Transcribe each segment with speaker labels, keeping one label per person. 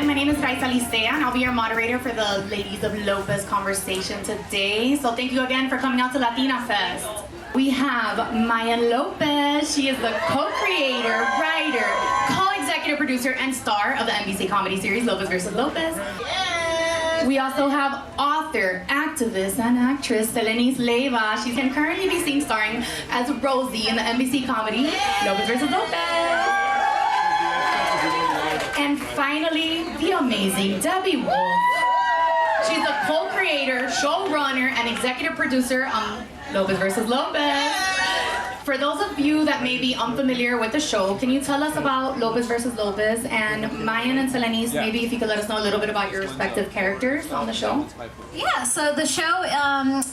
Speaker 1: again, my name is Selenis Leyva, and I'll be your moderator for the Ladies of Lopez conversation today. So thank you again for coming out to LATINAFest. We have Maya Lopez. She is the co-creator, writer, co-executive producer, and star of the NBC comedy series Lopez vs. Lopez. Yes. We also have author, activist, and actress Selenis Leyva. She can currently be seen starring as Rosie in the NBC comedy Lopez vs. Lopez. And finally, the amazing Debby Wolfe. She's the co-creator, showrunner, and executive producer on Lopez vs. Lopez. For those of you that may be unfamiliar with the show, can you tell us about Lopez vs. Lopez? And Mayan and Selenis, maybe if you could let us know a little bit about your respective characters on the show.
Speaker 2: Yeah, so the show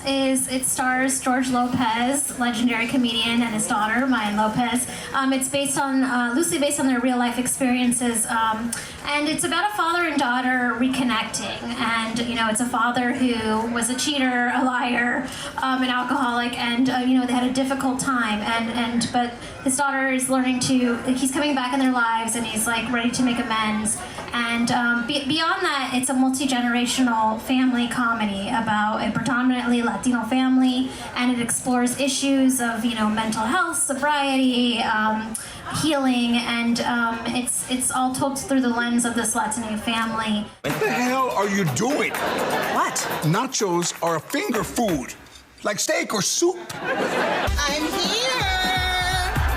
Speaker 2: it stars George Lopez, legendary comedian, and his daughter, Maya Lopez. It's based on, loosely based on their real life experiences. And it's about a father and daughter reconnecting. And, you know, it's a father who was a cheater, a liar, an alcoholic, and, you know, they had a difficult time. But his daughter is learning to, he's coming back in their lives, and he's like ready to make amends. And beyond that, it's a multi-generational family comedy about a predominantly Latino family, and it explores issues of, you know, mental health, sobriety, healing, and it's all told through the lens of this Latino family.
Speaker 3: What the hell are you doing?
Speaker 4: What?
Speaker 3: Nachos are a finger food, like steak or soup.
Speaker 4: I'm here!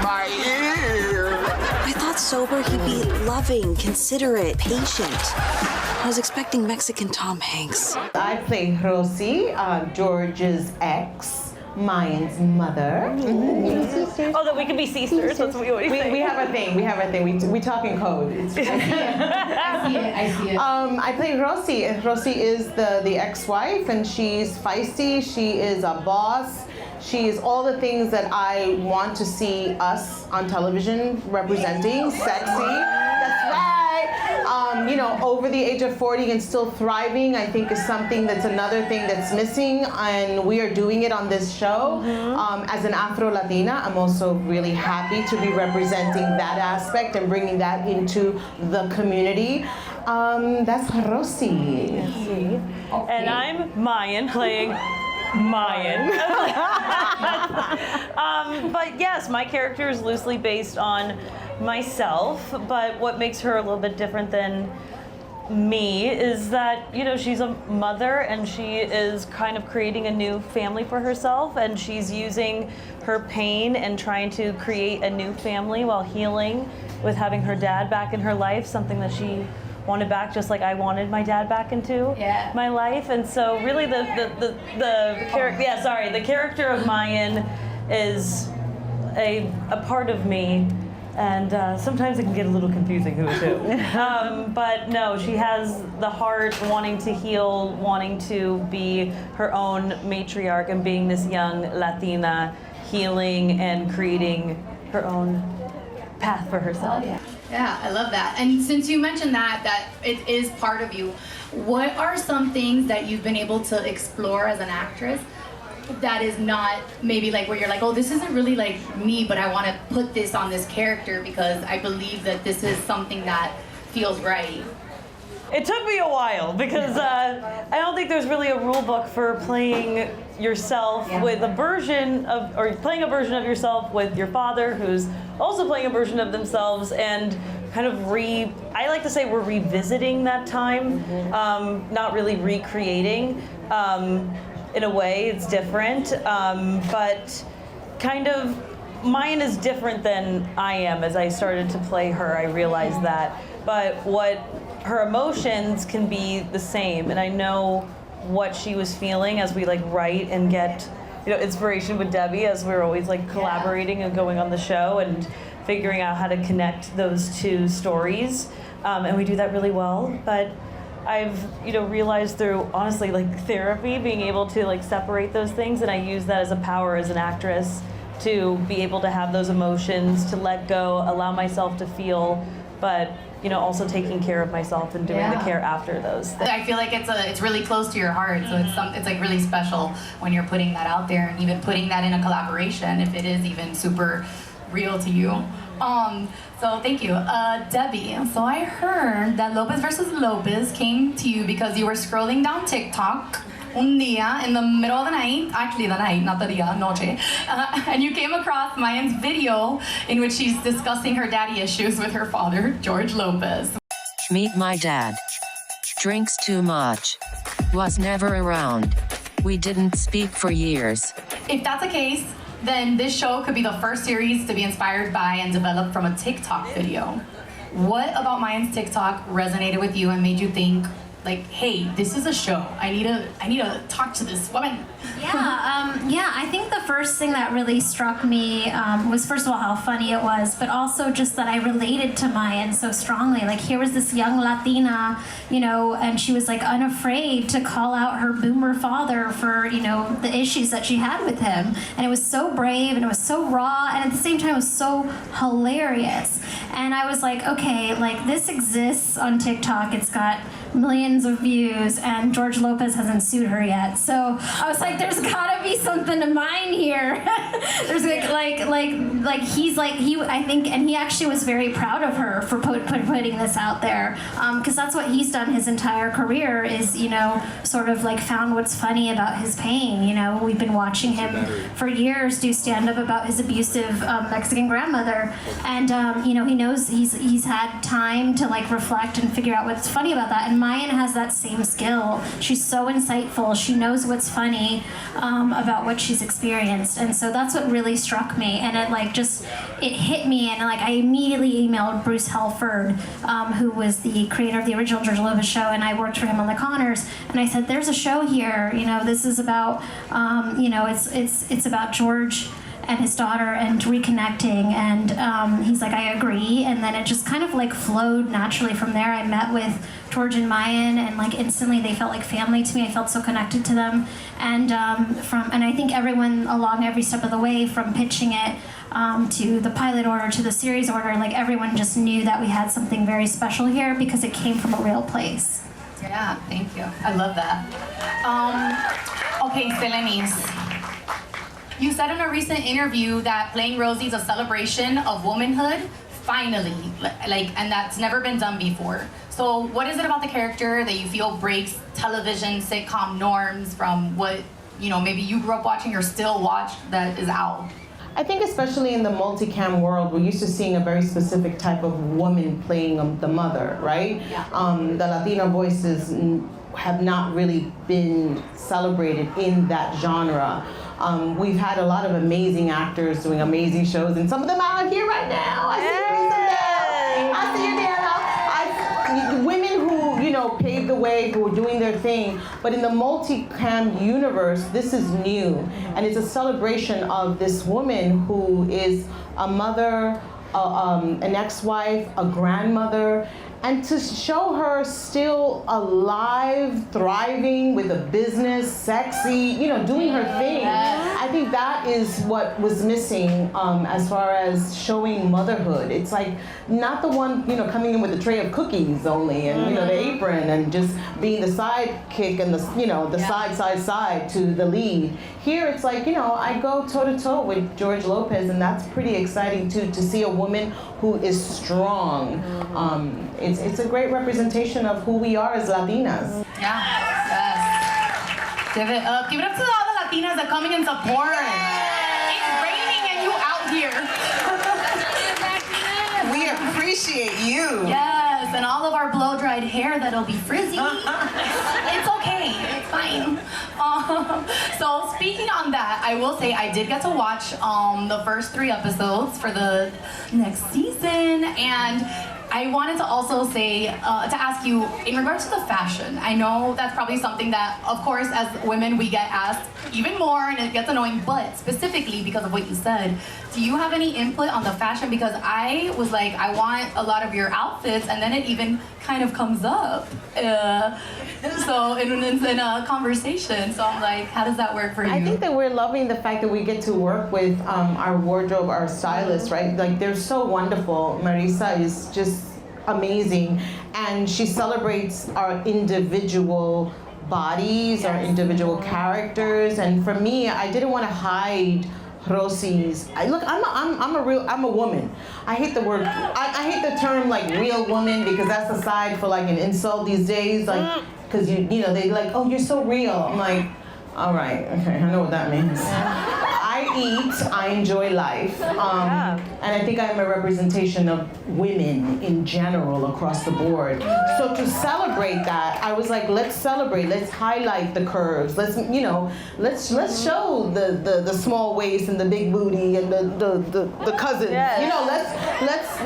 Speaker 3: My ear!
Speaker 4: I thought sober he'd be loving, considerate, patient. I was expecting Mexican Tom Hanks.
Speaker 5: I play Rosie, George's ex, Mayan's mother.
Speaker 6: Oh, that we can be sisters. That's what we always say.
Speaker 5: We have a thing. We talk in code. I see it. I play Rosie. Rosie is the ex-wife, and she's feisty. She is a boss. She is all the things that I want to see us on television representing. Sexy. That's right. You know, over the age of 40 and still thriving, I think is something that's another thing that's missing, and we are doing it on this show. As an Afro-Latina, I'm also really happy to be representing that aspect and bringing that into the community. That's Rosie.
Speaker 6: Okay. And I'm Mayan, playing Mayan. But yes, my character is loosely based on myself, but what makes her a little bit different than me is that, you know, she's a mother and she is kind of creating a new family for herself, and she's using her pain and trying to create a new family while healing with having her dad back in her life, something that she wanted back, just like I wanted my dad back into my life. And so really the character of Mayan is a part of me, and sometimes it can get a little confusing who is who. But no, she has the heart, wanting to heal, wanting to be her own matriarch, and being this young Latina, healing and creating her own path for herself.
Speaker 1: Yeah, I love that. And since you mentioned that it is part of you, what are some things that you've been able to explore as an actress that is not maybe like where you're like, oh, this isn't really like me, but I want to put this on this character because I believe that this is something that feels right?
Speaker 6: It took me a while because I don't think there's really a rule book for playing yourself with a version of, or playing a version of yourself with your father who's also playing a version of themselves, and kind of I like to say we're revisiting that time, not really recreating. In a way, it's different, but kind of mine is different than I am. As I started to play her, I realized that. But what her emotions can be the same, and I know what she was feeling as we like write and get, you know, inspiration with Debby, as we're always like collaborating and going on the show and figuring out how to connect those two stories, and we do that really well. But I've, you know, realized through honestly like therapy, being able to like separate those things, and I use that as a power as an actress to be able to have those emotions, to let go, allow myself to feel, but you know, also taking care of myself and doing the care after those things.
Speaker 1: I feel like it's really close to your heart, so it's like really special when you're putting that out there, and even putting that in a collaboration, if it is even super real to you. So thank you. Debbie, so I heard that Lopez versus Lopez came to you because you were scrolling down TikTok un día in the middle of the night, actually the night, not the día, noche, and you came across Mayan's video in which she's discussing her daddy issues with her father, George Lopez.
Speaker 7: Meet my dad. Drinks too much. Was never around. We didn't speak for years.
Speaker 1: If that's the case, then this show could be the first series to be inspired by and developed from a TikTok video. What about Mayan's TikTok resonated with you and made you think, like, hey, this is a show. I need to talk to this woman.
Speaker 2: Yeah, I think the first thing that really struck me was, first of all, how funny it was, but also just that I related to Mayan so strongly. Like, here was this young Latina, you know, and she was like unafraid to call out her boomer father for, you know, the issues that she had with him. And it was so brave and it was so raw, and at the same time it was so hilarious. And I was like, okay, like, this exists on TikTok. It's got millions of views, and George Lopez hasn't sued her yet. So I was like, there's gotta be something to mine here. There's I think, and he actually was very proud of her for putting this out there, because that's what he's done his entire career is, you know, sort of like found what's funny about his pain. You know, we've been watching him for years do stand-up about his abusive Mexican grandmother, and you know, he knows he's had time to like reflect and figure out what's funny about that. And Mayan has that same skill. She's so insightful. She knows what's funny about what she's experienced, and so that's what really struck me. And it hit me, and like I immediately emailed Bruce Helford, who was the creator of the original George Lopez show, and I worked for him on the Connors. And I said, "There's a show here. You know, this is about, you know, it's about George and his daughter and reconnecting." And he's like, "I agree." And then it just kind of like flowed naturally from there. I met with George and Mayan, and like instantly they felt like family to me. I felt so connected to them, and I think everyone along every step of the way, from pitching it to the pilot order to the series order, like everyone just knew that we had something very special here because it came from a real place.
Speaker 1: Yeah, thank you. I love that. Okay, Selenis. You said in a recent interview that playing Rosie is a celebration of womanhood, finally, and that's never been done before. So what is it about the character that you feel breaks television sitcom norms from what, you know, maybe you grew up watching or still watch that is out?
Speaker 5: I think especially in the multicam world, we're used to seeing a very specific type of woman playing the mother, right?
Speaker 1: Yeah.
Speaker 5: The Latina voices have not really been celebrated in that genre. We've had a lot of amazing actors doing amazing shows, and some of them are out here right now. I see you there. Women who, you know, paved the way, who are doing their thing. But in the multicam universe, this is new, and it's a celebration of this woman who is a mother, an ex-wife, a grandmother, and to show her still alive, thriving with a business, sexy, you know, doing her thing. I think that is what was missing as far as showing motherhood. It's like not the one, you know, coming in with a tray of cookies only, and you know, the apron, and just being the sidekick and the, you know, the side to the lead. Here it's like, you know, I go toe to toe with George Lopez, and that's pretty exciting too, to see a woman who is strong. It's a great representation of who we are as Latinas.
Speaker 1: Yeah, yes. Give it up. Give it up to all the Latinas that are coming in support. It's raining and you out here.
Speaker 8: We appreciate you.
Speaker 1: Yes, and all of our blow-dried hair that'll be frizzy. It's okay. It's fine. So speaking on that, I will say I did get to watch the first 3 episodes for the next season, and I wanted to also say, to ask you, in regards to the fashion, I know that's probably something that, of course, as women, we get asked even more, and it gets annoying, but specifically because of what you said, do you have any input on the fashion? Because I was like, I want a lot of your outfits, and then it even kind of comes up. So in a conversation, so I'm like, how does that work for you?
Speaker 5: I think that we're loving the fact that we get to work with our wardrobe, our stylist, right? Like, they're so wonderful. Marisa is just amazing, and she celebrates our individual bodies, our individual characters, and for me, I didn't want to hide Rosie's. I'm a woman. I hate the word. I hate the term like real woman because that's a side for like an insult these days. Like, because you know they like, oh, you're so real. I'm like, all right, okay, I know what that means. I eat, I enjoy life, and I think I'm a representation of women in general across the board. So to celebrate that, I was like, let's celebrate, let's highlight the curves, let's show the small waist and the big booty and the cousins.
Speaker 6: Yes.
Speaker 5: You know,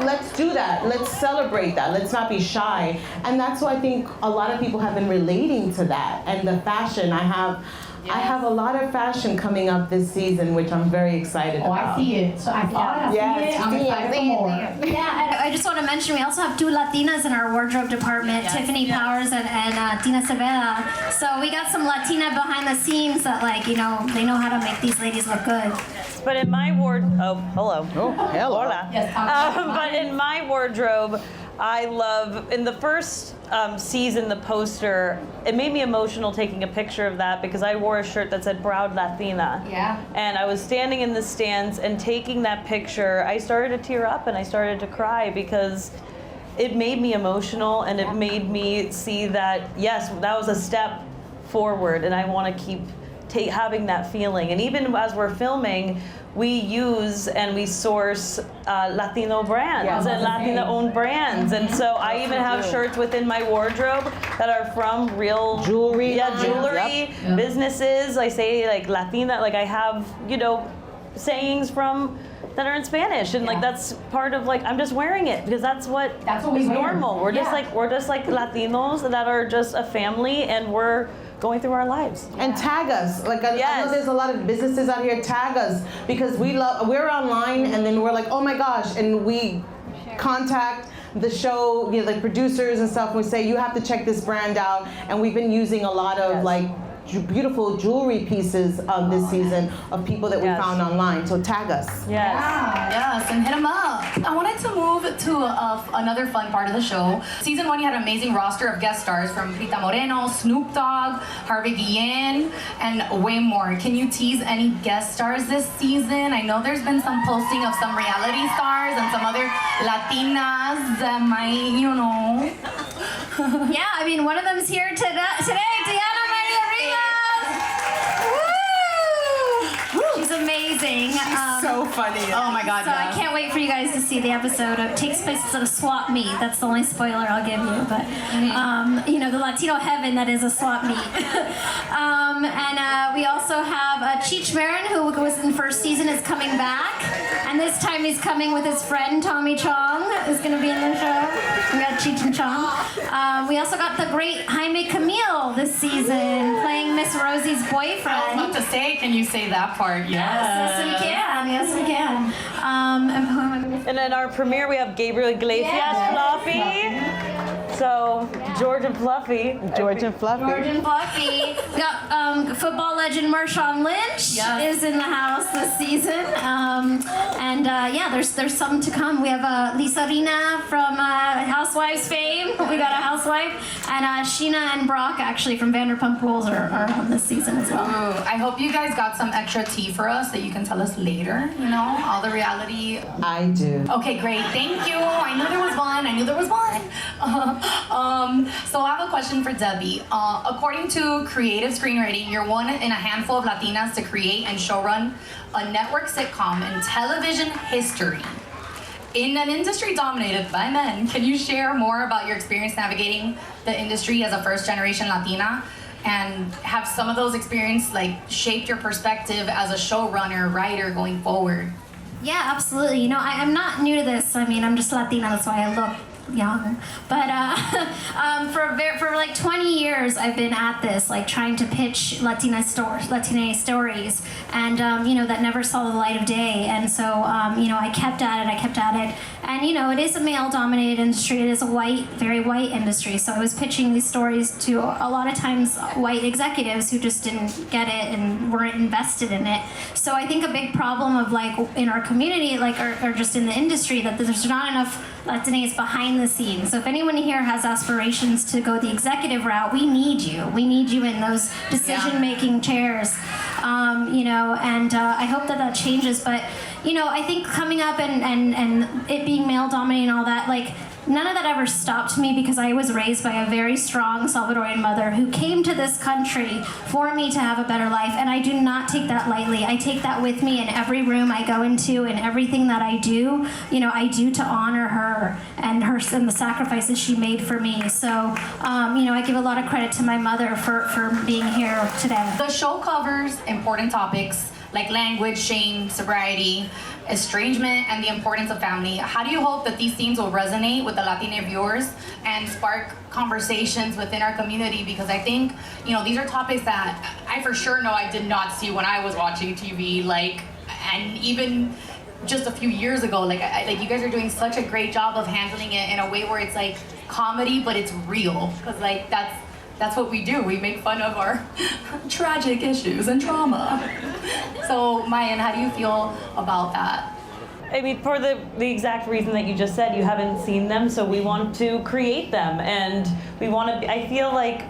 Speaker 5: let's do that. Let's celebrate that. Let's not be shy. And that's why I think a lot of people have been relating to that and the fashion. I have a lot of fashion coming up this season, which I'm very excited about.
Speaker 1: I see it. So I see it. I'm excited for more.
Speaker 2: Yeah, and I just want to mention we also have 2 Latinas in our wardrobe department, Tiffany Powers and Tina Severa. So we got some Latina behind the scenes that, like, you know, they know how to make these ladies look good.
Speaker 6: But in my wardrobe, hello.
Speaker 5: Oh, hello.
Speaker 6: Hola.
Speaker 1: Yes,
Speaker 6: But in my wardrobe, I love, in the first season, the poster, it made me emotional taking a picture of that because I wore a shirt that said Proud Latina.
Speaker 1: Yeah.
Speaker 6: And I was standing in the stands and taking that picture, I started to tear up and I started to cry because it made me emotional and it made me see that, yes, that was a step forward and I want to keep having that feeling. And even as we're filming, we use and we source Latino brands and Latina-owned brands. And so I even have shirts within my wardrobe that are from real
Speaker 5: jewelry.
Speaker 6: Jewelry businesses. I say like Latina, like I have, you know, sayings from that are in Spanish, and like that's part of like I'm just wearing it because that's what
Speaker 1: we
Speaker 6: is
Speaker 1: wear.
Speaker 6: normal. We're just like Latinos that are just a family, and we're going through our lives.
Speaker 5: And tag us. Like I know there's a lot of businesses out here. Tag us because we're online, and then we're like, oh my gosh, and we contact the show, you know, like producers and stuff. And we say you have to check this brand out, and we've been using a lot of like beautiful jewelry pieces this season of people that we found online. So tag us.
Speaker 1: Yes, and hit them up. I wanted to move to another fun part of the show. Season 1, you had an amazing roster of guest stars from Rita Moreno, Snoop Dogg, Harvey Guillen, and way more. Can you tease any guest stars this season? I know there's been some posting of some reality stars and some other Latinas that might, you know.
Speaker 2: Yeah, I mean, one of them's here today, Diana Maria Rivas. Woo! She's amazing.
Speaker 8: So funny.
Speaker 1: Oh my God.
Speaker 2: So I can't wait for you guys to see the episode. It takes place at a swap meet. That's the only spoiler I'll give you. But you know, the Latino heaven that is a swap meet. And we also have Cheech Marin, who was in the first season, is coming back. And this time he's coming with his friend Tommy Chong, who's going to be in the show. We got Cheech and Chong. We also got the great Jaime Camille this season, playing Miss Rosie's boyfriend.
Speaker 1: I was about to say, can you say that part?
Speaker 2: Yes, we can. Yes, we can. And who am I missing?
Speaker 6: And in our premiere, we have Gabriel Iglesias, Fluffy. So George and Fluffy.
Speaker 5: George and Fluffy.
Speaker 2: We got football legend Marshawn Lynch is in the house this season. Yeah, there's something to come. We have Lisa Rina from Housewives fame. We got a housewife. And Sheena and Brock, actually, from Vanderpump Rules are on this season as well.
Speaker 1: Ooh, I hope you guys got some extra tea for us that you can tell us later, you know, all the reality.
Speaker 5: I do.
Speaker 1: Okay, great. Thank you. I knew there was one. So I have a question for Debby. According to creative screenwriting, you're one in a handful of Latinas to create and showrun a network sitcom in television history. In an industry dominated by men, can you share more about your experience navigating the industry as a first-generation Latina? And have some of those experiences like shaped your perspective as a showrunner, writer going forward?
Speaker 2: Yeah, absolutely. You know, I'm not new to this. I mean, I'm just Latina, that's why I look young. But for like 20 years, I've been at this, like trying to pitch Latina stories, and you know, that never saw the light of day. And so you know, I kept at it, and you know, it is a male-dominated industry. It is a very white industry. So I was pitching these stories to a lot of times white executives who just didn't get it and weren't invested in it. So I think a big problem of like in our community, like or just in the industry, that there's not enough Latinas behind the scenes. So if anyone here has aspirations to go the executive route, we need you. We need you in those decision-making chairs. you know, and I hope that changes. But, you know, I think coming up and it being male dominated and all that, like, none of that ever stopped me because I was raised by a very strong Salvadorian mother who came to this country for me to have a better life, and I do not take that lightly. I take that with me in every room I go into and everything that I do. You know, I do to honor her and the sacrifices she made for me. So, you know, I give a lot of credit to my mother for being here today.
Speaker 1: The show covers important topics like language, shame, sobriety, estrangement, and the importance of family. How do you hope that these themes will resonate with the Latina viewers and spark conversations within our community? Because I think, you know, these are topics that I for sure know I did not see when I was watching TV, like, and even just a few years ago, like you guys are doing such a great job of handling it in a way where it's like comedy, but it's real. Because like that's what we do. We make fun of our tragic issues and trauma. So, Mayan, how do you feel about that?
Speaker 6: I mean, for the exact reason that you just said, you haven't seen them, so we want to create them, and we want to. I feel like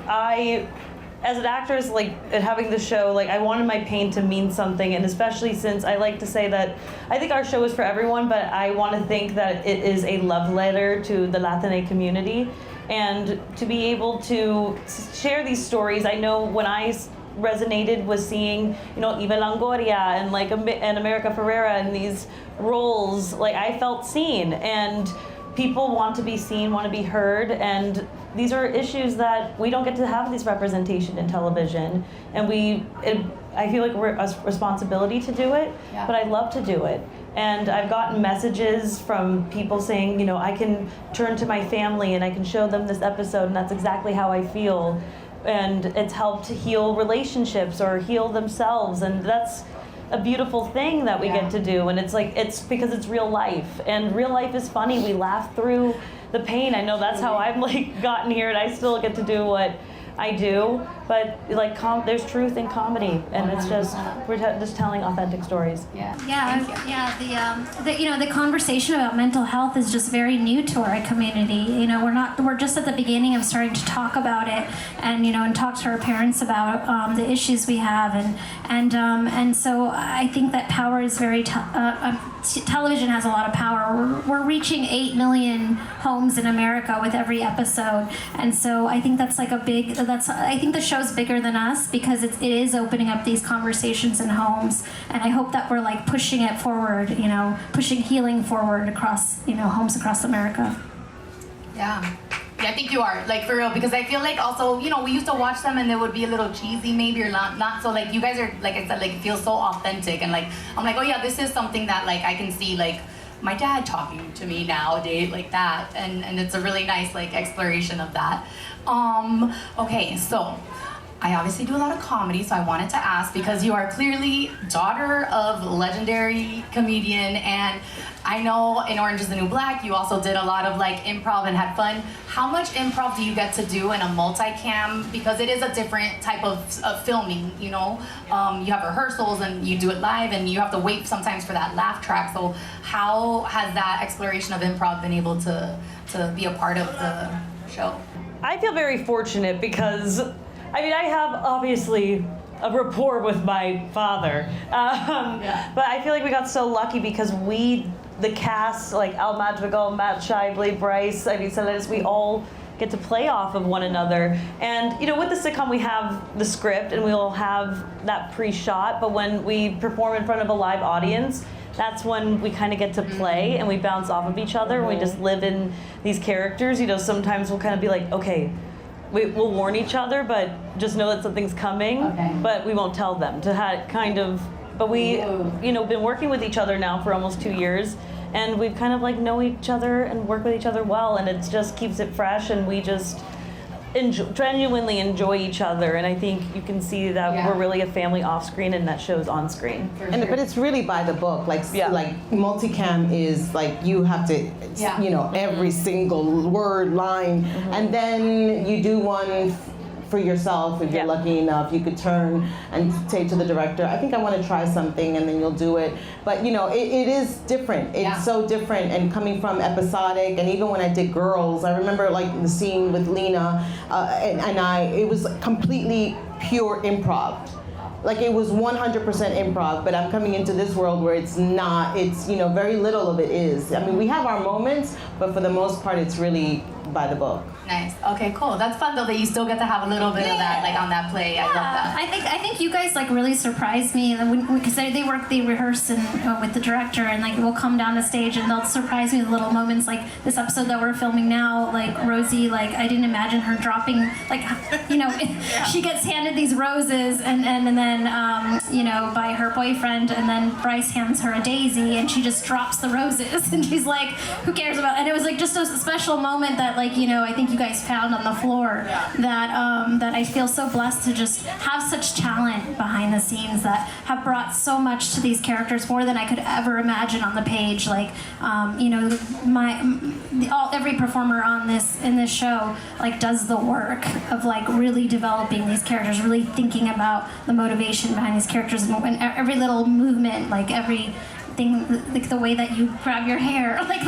Speaker 6: as an actress, like having the show, like I wanted my pain to mean something, and especially since I like to say that I think our show is for everyone, but I want to think that it is a love letter to the Latina community. And to be able to share these stories, I know when I resonated was seeing, you know, Eva Longoria and like and America Ferrera in these roles, like I felt seen, and people want to be seen, want to be heard, and these are issues that we don't get to have this representation in television, and I feel like we're a responsibility to do it, but I love to do it. And I've gotten messages from people saying, you know, I can turn to my family and I can show them this episode, and that's exactly how I feel. And it's helped to heal relationships or heal themselves, and that's a beautiful thing that we get to do. And it's like, it's because it's real life, and real life is funny. We laugh through the pain. I know that's how I've like gotten here, and I still get to do what I do, but like there's truth in comedy, and it's just we're just telling authentic stories.
Speaker 2: The you know, the conversation about mental health is just very new to our community. You know, we're just at the beginning of starting to talk about it, and you know, and talk to our parents about the issues we have, and so I think that power is very television has a lot of power. We're reaching 8 million homes in America with every episode, and so I think that's like a big. I think the show's bigger than us because it is opening up these conversations in homes, and I hope that we're like pushing it forward, you know, pushing healing forward across, you know, homes across America.
Speaker 1: Yeah, I think you are, like, for real, because I feel like also, you know, we used to watch them and they would be a little cheesy maybe, or not so, like, you guys are, like I said, like, it feels so authentic, and like, I'm like, oh yeah, this is something that like I can see like my dad talking to me nowadays, like that, and it's a really nice like exploration of that. Okay, so I obviously do a lot of comedy, so I wanted to ask, because you are clearly daughter of legendary comedian, and I know in Orange is the New Black, you also did a lot of like improv and had fun. How much improv do you get to do in a multicam? Because it is a different type of filming, you know? You have rehearsals and you do it live, and you have to wait sometimes for that laugh track. So how has that exploration of improv been able to be a part of the show?
Speaker 6: I feel very fortunate because, I mean, I have obviously a rapport with my father, but I feel like we got so lucky because the cast, like Al Madrigal, Matt Shively, Bryce, I mean, Selenis, we all get to play off of one another. And, you know, with the sitcom, we have the script and we'll have that pre-shot, but when we perform in front of a live audience, that's when we kind of get to play and we bounce off of each other. We just live in these characters. You know, sometimes we'll kind of be like, okay, we'll warn each other, but just know that something's coming, but we won't tell them to kind of, but we, you know, been working with each other now for almost 2 years, and we've kind of like know each other and work with each other well, and it just keeps it fresh, and we just genuinely enjoy each other, and I think you can see that we're really a family off screen, and that shows on screen.
Speaker 5: But it's really by the book. Like multicam is like you have to, you know, every single word, line, and then you do one for yourself. If you're lucky enough, you could turn and say to the director, I think I want to try something, and then you'll do it. But you know, it is different. It's so different, and coming from episodic, and even when I did Girls, I remember like the scene with Lena, and it was completely pure improv. like it was 100% improv, but I'm coming into this world where it's not, it's, you know, very little of it is. I mean, we have our moments, but for the most part, it's really by the book.
Speaker 1: Nice. Okay, cool. That's fun though that you still get to have a little bit of that, like on that play. I love that.
Speaker 2: I think you guys like really surprised me because they rehearse and with the director, and like we'll come down the stage and they'll surprise me with little moments, like this episode that we're filming now. Like Rosie, like I didn't imagine her dropping, like, you know, she gets handed these roses and then you know, by her boyfriend, and then Bryce hands her a daisy and she just drops the roses and she's like, who cares about? And it was like just a special moment that, like, you know, I think you guys found on the floor that I feel so blessed to just have such talent behind the scenes that have brought so much to these characters, more than I could ever imagine on the page. Like, you know, every performer in this show like does the work of like really developing these characters, really thinking about the motivation behind these characters, and every little movement, like every thing, like the way that you grab your hair, like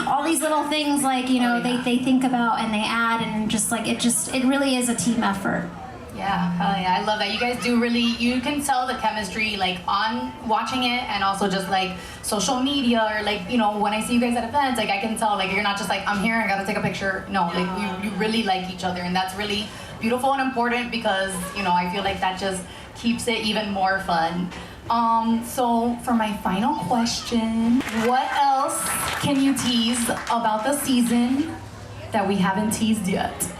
Speaker 2: all these little things, like, you know, they think about and they add, and just like it really is a team effort.
Speaker 1: Yeah, hell yeah, I love that. You guys do really, you can tell the chemistry like on watching it, and also just like social media, or like, you know, when I see you guys at events, like I can tell like you're not just like, I'm here, I gotta take a picture. No, like you really like each other, and that's really beautiful and important, because, you know, I feel like that just keeps it even more fun. So for my final question, what else can you tease about the season that we haven't teased yet?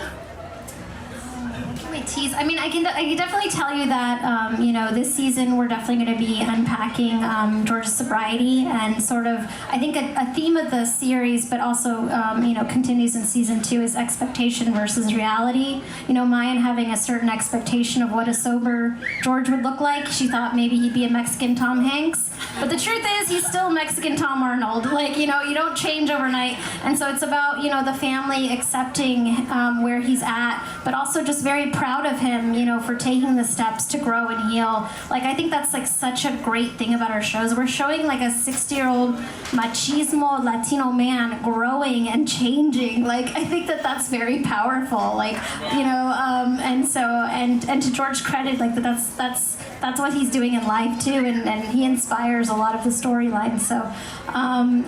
Speaker 2: Tease. I mean, I can definitely tell you that, you know, this season we're definitely going to be unpacking George's sobriety, and sort of, I think a theme of the series, but also, you know, continues in season 2, is expectation versus reality. You know, Maya having a certain expectation of what a sober George would look like. She thought maybe he'd be a Mexican Tom Hanks, but the truth is he's still Mexican Tom Arnold. Like, you know, you don't change overnight. And so it's about, you know, the family accepting where he's at, but also just very proud of him, you know, for taking the steps to grow and heal. Like, I think that's like such a great thing about our shows. We're showing like a 60-year-old machismo Latino man growing and changing. Like, I think that that's very powerful. Like, you know, and so, and to George's credit, like that's what he's doing in life too, and he inspires a lot of the storyline. So,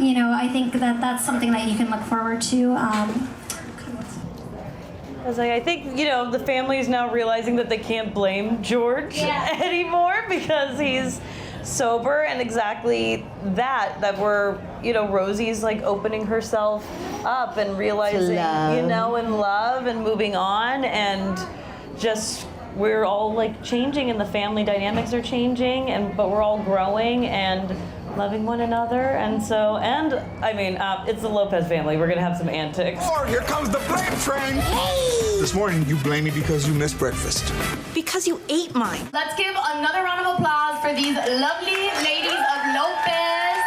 Speaker 2: you know, I think that that's something that you can look forward to.
Speaker 6: I think, you know, the family is now realizing that they can't blame George anymore, because he's sober, and exactly that we're, you know, Rosie's like opening herself up and realizing, you know, in love and moving on, and just we're all like changing, and the family dynamics are changing, but we're all growing and loving one another. And so, and I mean, it's the Lopez family. We're gonna have some antics.
Speaker 3: Oh, here comes the blame train. This morning you blame me because you missed breakfast.
Speaker 4: Because you ate mine.
Speaker 1: Let's give another round of applause for these lovely ladies of Lopez.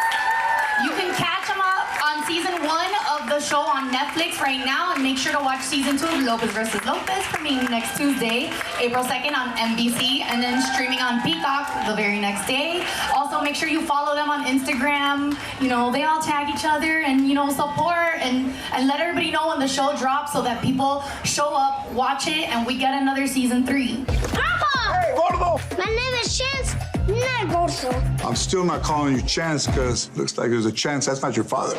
Speaker 1: You can catch them up on season 1 of the show on Netflix right now, and make sure to watch season 2 of Lopez vs. Lopez, premiering next Tuesday, April 2nd on NBC, and then streaming on Peacock the very next day. Also, make sure you follow them on Instagram. You know, they all tag each other, and, you know, support and let everybody know when the show drops, so that people show up, watch it, and we get another season 3.
Speaker 3: Papa! Hey, Gordo!
Speaker 9: My name is Chance, not Gordo.
Speaker 3: I'm still not calling you Chance, because looks like there's a chance that's not your father.